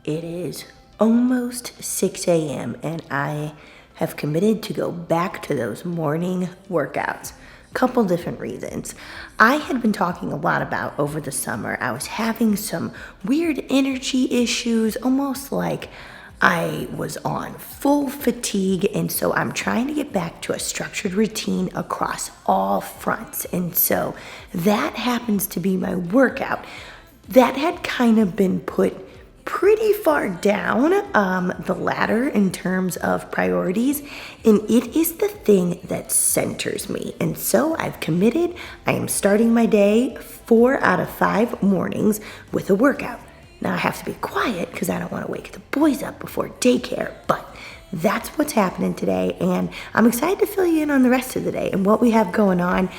It is almost 6 a.m. and I have committed to go back to those morning workouts. Couple different reasons. I had been talking a lot about over the summer, I was having some weird energy issues, almost like I was on full fatigue, and so I'm trying to get back to a structured routine across all fronts. And so that happens to be my workout. That had kind of been put pretty far down the ladder in terms of priorities, and it is the thing that centers me. And so I've committed. I am starting my day 4 out of 5 mornings with a workout. Now I have to be quiet because I don't want to wake the boys up before daycare, but that's what's happening today, and I'm excited to fill you in on the rest of the day and what we have going on.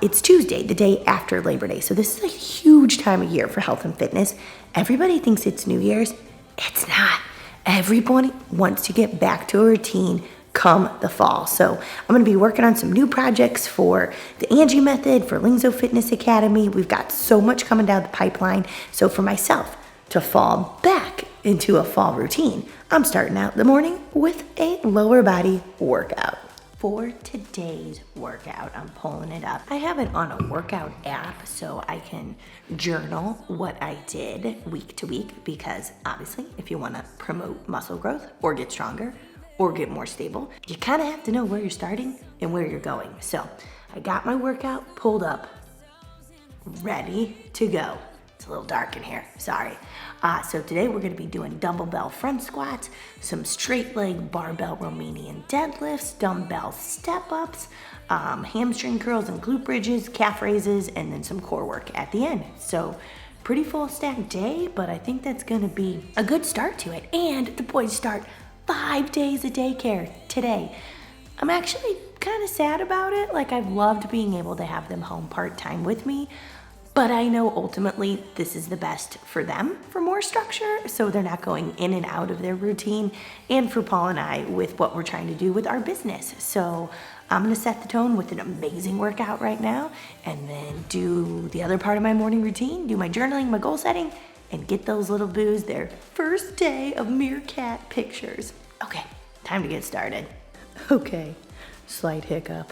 It's Tuesday, the day after Labor Day, so this is a huge time of year for health and fitness. Everybody thinks it's New Year's. It's not. Everybody wants to get back to a routine come the fall. So I'm going to be working on some new projects for the Angie method, for Lingzo Fitness Academy. We've got so much coming down the pipeline. So for myself to fall back into a fall routine, I'm starting out the morning with a lower body workout. For today's workout, I'm pulling it up. I have it on a workout app so I can journal what I did week to week, because obviously if you want to promote muscle growth or get stronger or get more stable, you kind of have to know where you're starting and where you're going. So I got my workout pulled up, ready to go. It's a little dark in here, sorry. So today we're gonna be doing dumbbell front squats, some straight leg barbell Romanian deadlifts, dumbbell step ups, hamstring curls and glute bridges, calf raises, and then some core work at the end. So pretty full stack day, but I think that's gonna be a good start to it. And the boys start 5 days of daycare today. I'm actually kind of sad about it. Like, I've loved being able to have them home part-time with me, but I know ultimately this is the best for them, for more structure, so they're not going in and out of their routine, and for Paul and I with what we're trying to do with our business. So I'm gonna set the tone with an amazing workout right now, and then do the other part of my morning routine, do my journaling, my goal setting, and get those little boos their first day of meerkat pictures. Okay, time to get started. Okay, slight hiccup.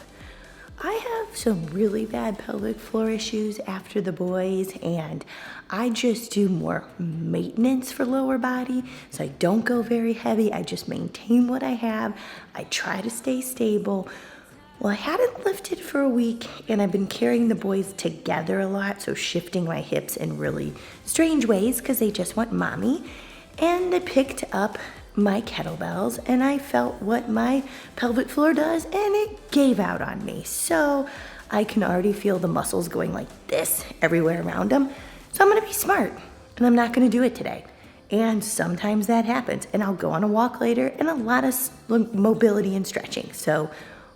I have some really bad pelvic floor issues after the boys, and I just do more maintenance for lower body, so I don't go very heavy. I just maintain what I have. I try to stay stable. Well, I hadn't lifted for a week, and I've been carrying the boys together a lot, so shifting my hips in really strange ways because they just want mommy. And I picked up my kettlebells, and I felt what my pelvic floor does, and it gave out on me. So I can already feel the muscles going like this everywhere around them. So I'm gonna be smart, and I'm not gonna do it today. And sometimes that happens, and I'll go on a walk later, and a lot of mobility and stretching. So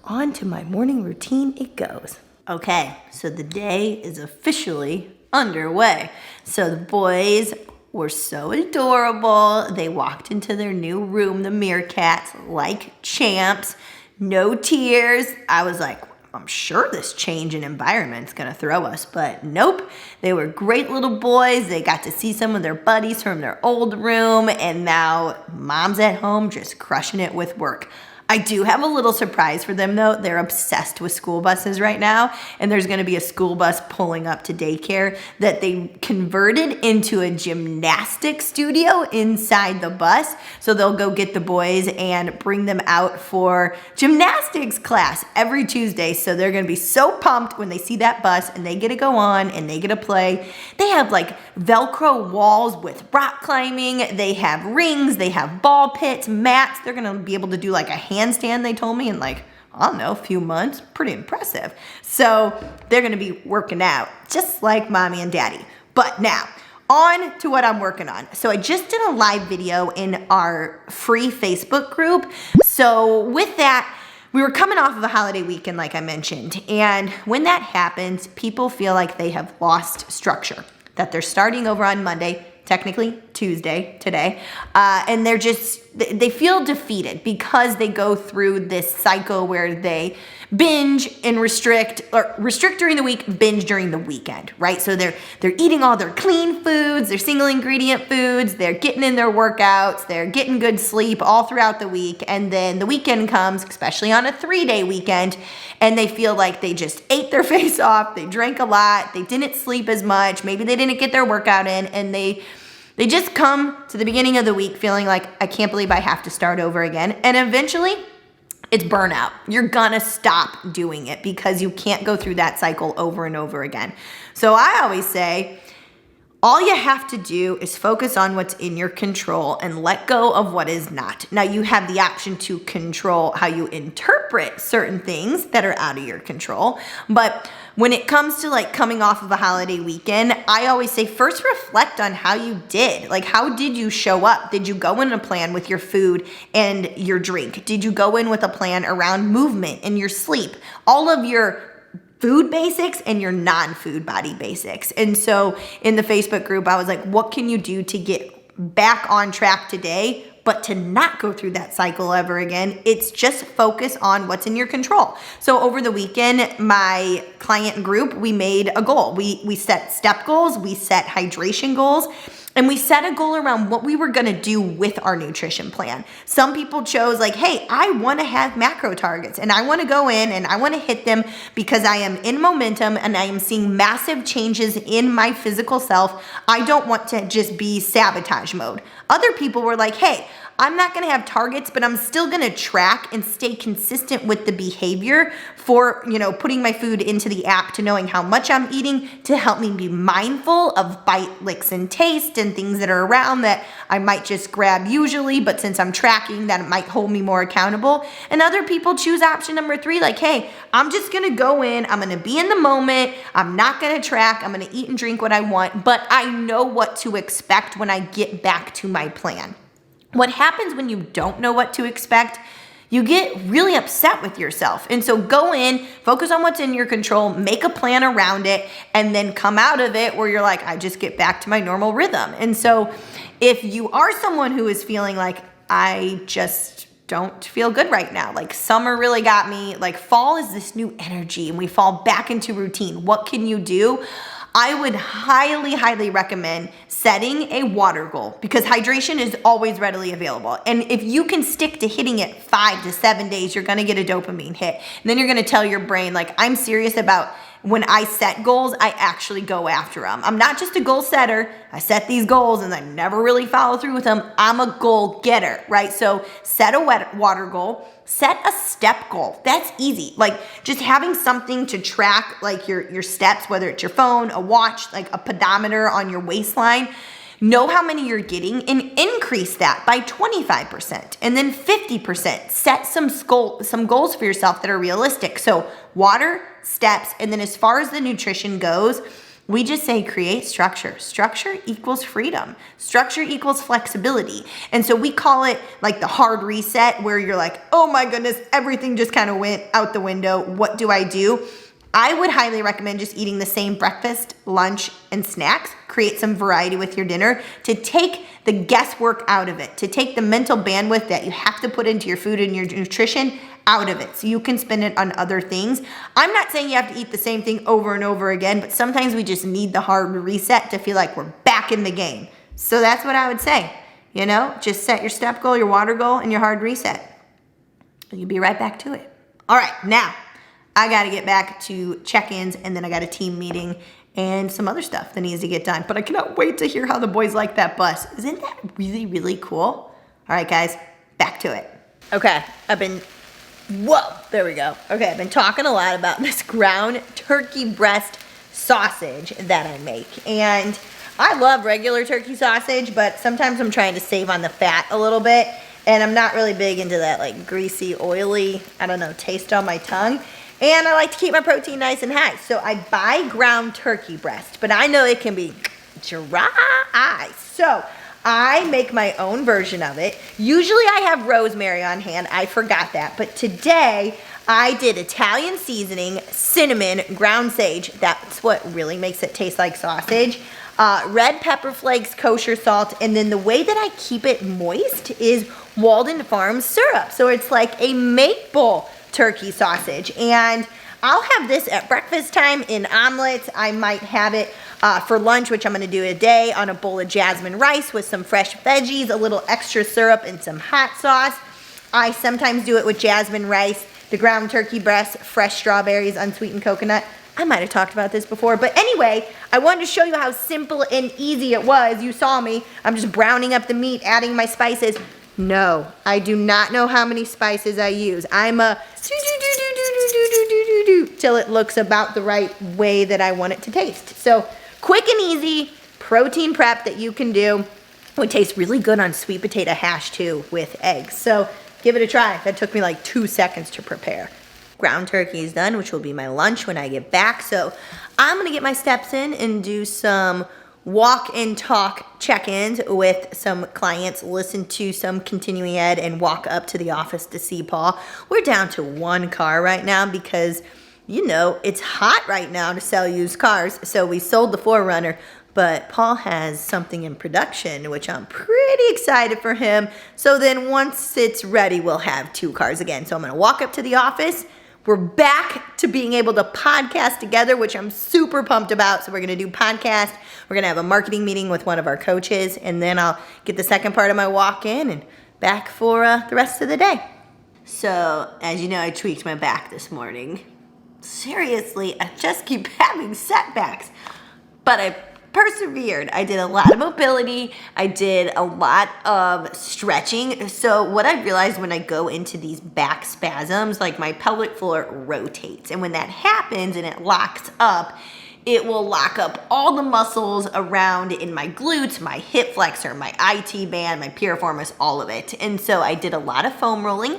on to my morning routine it goes. Okay, so the day is officially underway. So the boys were so adorable. They walked into their new room, the meerkats, like champs. No tears. I was like, I'm sure this change in environment's gonna throw us, but nope. They were great little boys. They got to see some of their buddies from their old room, and now mom's at home just crushing it with work. I do have a little surprise for them though. They're obsessed with school buses right now, and there's gonna be a school bus pulling up to daycare that they converted into a gymnastics studio inside the bus. So they'll go get the boys and bring them out for gymnastics class every Tuesday. So they're gonna be so pumped when they see that bus and they get to go on and they get to play. They have like Velcro walls with rock climbing. They have rings, they have ball pits, mats. They're gonna be able to do like a handstand, they told me, in like, I don't know, a few months. Pretty impressive. So they're gonna be working out just like mommy and daddy. But now, on to what I'm working on. So I just did a live video in our free Facebook group. So with that, we were coming off of a holiday weekend, like I mentioned. And when that happens, people feel like they have lost structure, that they're starting over on Monday. Technically, Tuesday today, and they feel defeated because they go through this cycle where they binge and restrict, or restrict during the week, binge during the weekend, right? So they're eating all their clean foods, their single ingredient foods, they're getting in their workouts, they're getting good sleep all throughout the week, and then the weekend comes, especially on a 3-day weekend, and they feel like they just ate their face off, they drank a lot, they didn't sleep as much, maybe they didn't get their workout in, and they just come to the beginning of the week feeling like, I can't believe I have to start over again. And eventually, it's burnout. You're gonna stop doing it because you can't go through that cycle over and over again. So I always say, all you have to do is focus on what's in your control and let go of what is not. Now, you have the option to control how you interpret certain things that are out of your control. But when it comes to like coming off of a holiday weekend, I always say first reflect on how you did. Like, how did you show up? Did you go in a plan with your food and your drink? Did you go in with a plan around movement and your sleep? All of your food basics and your non-food body basics. And so in the Facebook group, I was like, what can you do to get back on track today, but to not go through that cycle ever again? It's just focus on what's in your control. So over the weekend, my client group, we made a goal. We set step goals, we set hydration goals, and we set a goal around what we were gonna do with our nutrition plan. Some people chose like, hey, I wanna have macro targets and I wanna go in and I wanna hit them because I am in momentum and I am seeing massive changes in my physical self. I don't want to just be sabotage mode. Other people were like, hey, I'm not gonna have targets, but I'm still gonna track and stay consistent with the behavior for, putting my food into the app, to knowing how much I'm eating, to help me be mindful of bite, licks, and taste and things that are around that I might just grab usually, but since I'm tracking, that it might hold me more accountable. And other people choose option number 3, like, hey, I'm just gonna go in, I'm gonna be in the moment, I'm not gonna track, I'm gonna eat and drink what I want, but I know what to expect when I get back to my plan. What happens when you don't know what to expect? You get really upset with yourself. And so go in, focus on what's in your control, make a plan around it, and then come out of it where you're like, I just get back to my normal rhythm. And so if you are someone who is feeling like, I just don't feel good right now, like summer really got me, like fall is this new energy and we fall back into routine, what can you do? I would highly, highly recommend setting a water goal because hydration is always readily available. And if you can stick to hitting it 5 to 7 days, you're gonna get a dopamine hit. And then you're gonna tell your brain, like, I'm serious about when I set goals, I actually go after them. I'm not just a goal setter. I set these goals and I never really follow through with them. I'm a goal getter, right? So set a water goal, set a step goal. That's easy. Like just having something to track like your steps, whether it's your phone, a watch, like a pedometer on your waistline. Know how many you're getting and increase that by 25% and then 50%. Set some goals for yourself that are realistic. So water, steps, and then as far as the nutrition goes, we just say create structure. Structure equals freedom. Structure equals flexibility. And so we call it like the hard reset where you're like, oh my goodness, everything just kind of went out the window. What do I do? I would highly recommend just eating the same breakfast, lunch, and snacks. Create some variety with your dinner to take the guesswork out of it, to take the mental bandwidth that you have to put into your food and your nutrition out of it so you can spend it on other things. I'm not saying you have to eat the same thing over and over again, but sometimes we just need the hard reset to feel like we're back in the game. So that's what I would say. Just set your step goal, your water goal, and your hard reset. You'll be right back to it. All right, now I got to get back to check-ins, and then I got a team meeting and some other stuff that needs to get done. But I cannot wait to hear how the boys like that bus. Isn't that really, really cool? All right, guys, back to it. Okay, there we go. Okay, I've been talking a lot about this ground turkey breast sausage that I make. And I love regular turkey sausage, but sometimes I'm trying to save on the fat a little bit. And I'm not really big into that like greasy, oily, taste on my tongue. And I like to keep my protein nice and high. So I buy ground turkey breast, but I know it can be dry. So I make my own version of it. Usually I have rosemary on hand. I forgot that. But today I did Italian seasoning, cinnamon, ground sage. That's what really makes it taste like sausage. red pepper flakes, kosher salt, and then the way that I keep it moist is Walden Farms syrup. So it's like a maple turkey sausage, and I'll have this at breakfast time in omelets. I might have it for lunch, which I'm gonna do today, on a bowl of jasmine rice with some fresh veggies, a little extra syrup, and some hot sauce. I sometimes do it with jasmine rice, the ground turkey breast, fresh strawberries, unsweetened coconut. I might have talked about this before, but anyway, I wanted to show you how simple and easy it was. You saw me. I'm just browning up the meat, adding my spices. No, I do not know how many spices I use. I'm a till it looks about the right way that I want it to taste. So quick and easy protein prep that you can do. It would taste really good on sweet potato hash too with eggs. So give it a try. That took me like 2 seconds to prepare. Ground turkey is done, which will be my lunch when I get back. So I'm gonna get my steps in and do some walk and talk check-ins with some clients, listen to some continuing ed, and walk up to the office to see Paul. We're down to 1 car right now because, you know, it's hot right now to sell used cars. So we sold the 4Runner, but Paul has something in production, which I'm pretty excited for him. So then once it's ready, we'll have 2 cars again. So I'm gonna walk up to the office. We're back to being able to podcast together, which I'm super pumped about. So we're gonna do podcast. We're gonna have a marketing meeting with one of our coaches, and then I'll get the second part of my walk in and back for the rest of the day. So as you know, I tweaked my back this morning. Seriously, I just keep having setbacks, but I persevered. I did a lot of mobility. I did a lot of stretching. So what I realized when I go into these back spasms, like my pelvic floor rotates. And when that happens and it locks up, it will lock up all the muscles around in my glutes, my hip flexor, my IT band, my piriformis, all of it. And so I did a lot of foam rolling.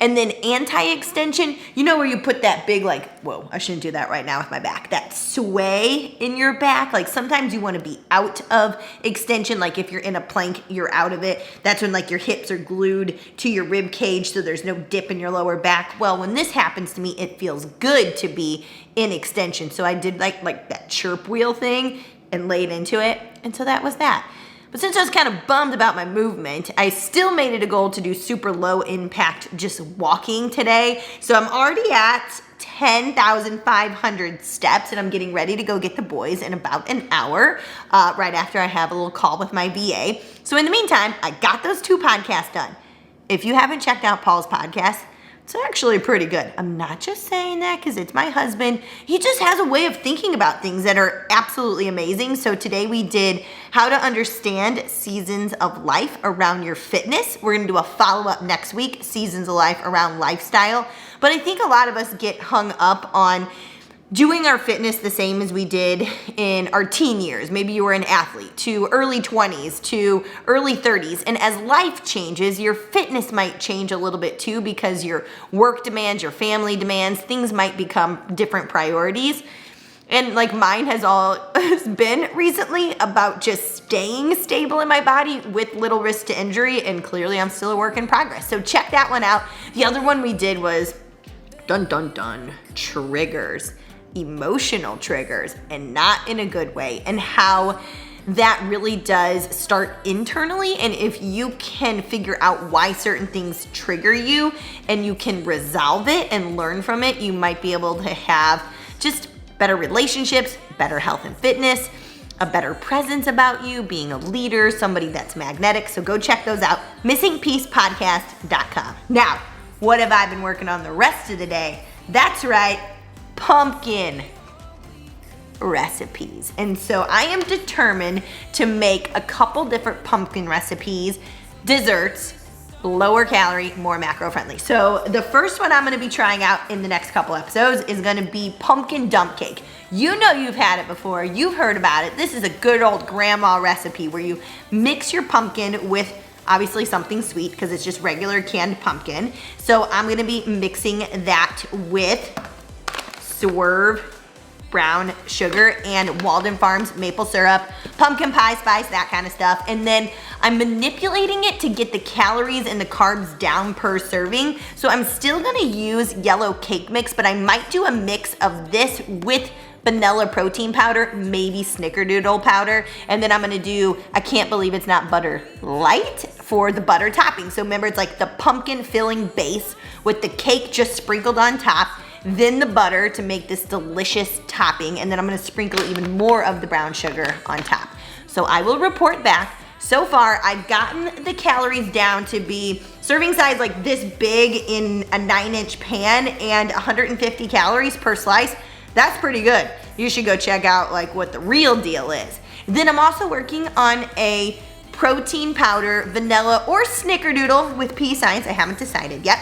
And then anti-extension, you know where you put that big, like, whoa, I shouldn't do that right now with my back, that sway in your back. Like sometimes you want to be out of extension. Like if you're in a plank, you're out of it. That's when like your hips are glued to your rib cage so there's no dip in your lower back. Well, when this happens to me, it feels good to be in extension. So I did like that chirp wheel thing and laid into it. And so that was that. But since I was kind of bummed about my movement, I still made it a goal to do super low impact just walking today. So I'm already at 10,500 steps, and I'm getting ready to go get the boys in about an hour, right after I have a little call with my VA. So in the meantime, I got those 2 podcasts done. If you haven't checked out Paul's podcast, it's actually pretty good. I'm not just saying that because it's my husband. He just has a way of thinking about things that are absolutely amazing. So today we did how to understand seasons of life around your fitness. We're going to do a follow-up next week, seasons of life around lifestyle. But I think a lot of us get hung up on doing our fitness the same as we did in our teen years. Maybe you were an athlete, to early 20s, to early 30s. And as life changes, your fitness might change a little bit too because your work demands, your family demands, things might become different priorities. And like mine has always been recently about just staying stable in my body with little risk to injury. And clearly I'm still a work in progress. So check that one out. The other one we did was triggers. Emotional triggers, and not in a good way, and how that really does start internally. And if you can figure out why certain things trigger you and you can resolve it and learn from it, you might be able to have just better relationships, better health and fitness, a better presence about you, being a leader, somebody that's magnetic. So go check those out, missingpiecePodcast.com. Now, what have I been working on the rest of the day? That's right, pumpkin recipes. And so I am determined to make a couple different pumpkin recipes, desserts, lower calorie, more macro friendly. So the first one I'm gonna be trying out in the next couple episodes is gonna be pumpkin dump cake. You know you've had it before, you've heard about it. This is a good old grandma recipe where you mix your pumpkin with obviously something sweet because it's just regular canned pumpkin. So I'm gonna be mixing that with Swerve brown sugar and Walden Farms maple syrup, pumpkin pie spice, that kind of stuff. And then I'm manipulating it to get the calories and the carbs down per serving. So I'm still gonna use yellow cake mix, but I might do a mix of this with vanilla protein powder, maybe snickerdoodle powder, and then I'm gonna do, I can't believe it's not butter light for the butter topping. So remember, it's like the pumpkin filling base with the cake just sprinkled on top, then the butter to make this delicious topping, and then I'm gonna sprinkle even more of the brown sugar on top. So I will report back. So far, I've gotten the calories down to be serving size like this big in a 9-inch pan and 150 calories per slice. That's pretty good. You should go check out like what the real deal is. Then I'm also working on a protein powder, vanilla or snickerdoodle with peace signs. I haven't decided yet.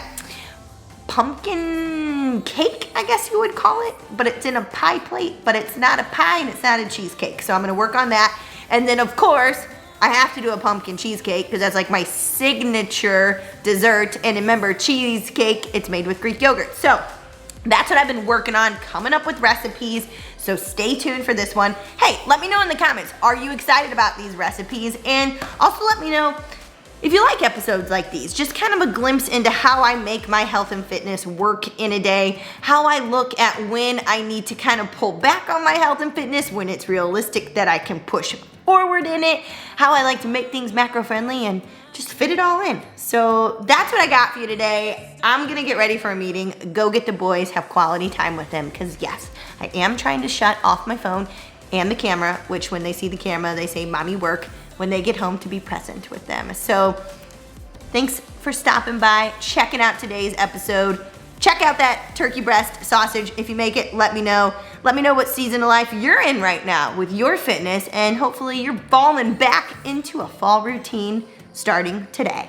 Pumpkin cake, I guess you would call it, but it's in a pie plate, but it's not a pie and it's not a cheesecake. So I'm gonna work on that. And then of course, I have to do a pumpkin cheesecake because that's like my signature dessert. And remember, cheesecake, it's made with Greek yogurt. So that's what I've been working on, coming up with recipes. So stay tuned for this one. Hey, let me know in the comments, are you excited about these recipes? And also let me know if you like episodes like these, just kind of a glimpse into how I make my health and fitness work in a day, how I look at when I need to kind of pull back on my health and fitness, when it's realistic that I can push forward in it, how I like to make things macro friendly and just fit it all in. So that's what I got for you today. I'm gonna get ready for a meeting, go get the boys, have quality time with them, because yes, I am trying to shut off my phone and the camera, which when they see the camera, they say, "Mommy, work," when they get home, to be present with them. So thanks for stopping by, checking out today's episode. Check out that turkey breast sausage. If you make it, let me know. Let me know what season of life you're in right now with your fitness, and hopefully you're falling back into a fall routine starting today.